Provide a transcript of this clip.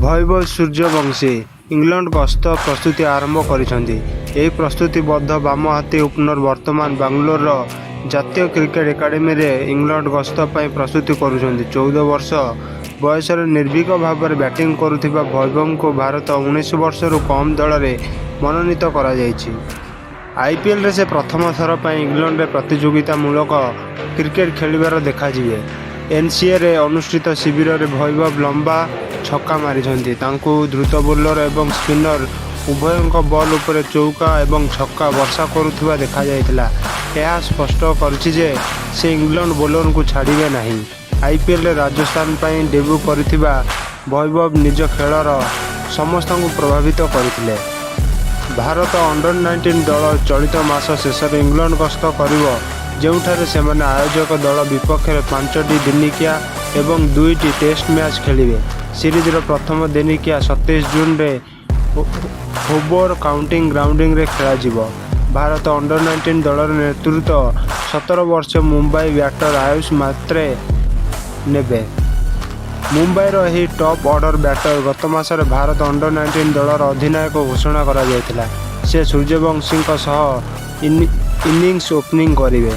Vaibhav Suryavanshi England ଗସ୍ତ ପ୍ରସ୍ତୁତି ଆରମ୍ଭ କରିଛନ୍ତି। ଏହି ପ୍ରସ୍ତୁତିବଦ୍ଧ ବାମହାତୀ ଓପନର ବର୍ତ୍ତମାନ ବାଙ୍ଗାଲୋରର ଜାତୀୟ କ୍ରିକେଟ ଏକାଡେମୀରେ ଇଂଲଣ୍ଡ ଗସ୍ତ ପାଇଁ ପ୍ରସ୍ତୁତି କରୁଛନ୍ତି। 14 ବର୍ଷ ବୟସରେ ନିର୍ଭୀକ ଭାବରେ ବ୍ୟାଟିଂ କରୁଥିବା ଭୈଭବଙ୍କୁ ଭାରତ 19 ବର୍ଷରୁ କମ୍ ଦଳରେ ମନୋନୀତ କରାଯାଇଛି। IPLରେ ସେ ପ୍ରଥମ ଥର ପାଇଁ ଇଂଲଣ୍ଡରେ ପ୍ରତିଯୋଗିତାମୂଳକ କ୍ରିକେଟ ଖେଳିବାର ଦେଖାଯିବେ। NCAରେ ଅନୁଷ୍ଠିତ ଶିବିରରେ ଭୈଭବ ଲମ୍ବା ଛକା ମାରିଛନ୍ତି। ତାଙ୍କୁ ଦ୍ରୁତ ବୋଲର ଏବଂ ସ୍ପିନର ଉଭୟଙ୍କ ବଲ୍ ଉପରେ ଚୌକା ଏବଂ ଛକା ବର୍ଷା କରୁଥିବା ଦେଖାଯାଇଥିଲା। ଏହା ସ୍ପଷ୍ଟ କରିଛି ଯେ ସେ ଇଂଲଣ୍ଡ ବୋଲରଙ୍କୁ ଛାଡ଼ିବେ ନାହିଁ। IPLରେ ରାଜସ୍ଥାନ ପାଇଁ ଡେବ୍ୟୁ କରିଥିବା ଭୈଭବ ନିଜ ଖେଳର ସମସ୍ତଙ୍କୁ ପ୍ରଭାବିତ କରିଥିଲେ। ଭାରତ ଅଣ୍ଡର-19 ଦଳ ଚଳିତ ମାସ ଶେଷରେ ଇଂଲଣ୍ଡ ଗସ୍ତ କରିବ, ଯେଉଁଠାରେ ସେମାନେ ଆୟୋଜକ ଦଳ ବିପକ୍ଷରେ 5ଟି ଦିନିକିଆ ଏବଂ 2ଟି ଟେଷ୍ଟ ମ୍ୟାଚ୍ ଖେଳିବେ। ସିରିଜର ପ୍ରଥମ ଦିନିକିଆ 27 ଜୁନରେ ହୋବର କାଉଣ୍ଟି ଗ୍ରାଉଣ୍ଡରେ ଖେଳାଯିବ। ଭାରତ ଅଣ୍ଡର-19 ଦଳର ନେତୃତ୍ୱ 17 ବର୍ଷୀୟ ମୁମ୍ବାଇ ବ୍ୟାଟର ଆୟୁଷ ମାତ୍ରେ ନେବେ। ମୁମ୍ବାଇର ଏହି ଟପ୍ ଅର୍ଡର ବ୍ୟାଟର ଗତ ମାସରେ ଭାରତ ଅଣ୍ଡର-19 ଦଳର ଅଧିନାୟକ ଘୋଷଣା କରାଯାଇଥିଲା। ସେ ସୂର୍ଯ୍ୟବଂଶୀଙ୍କ ସହ ଇନିଂସ ଓପନିଂ କରିବେ।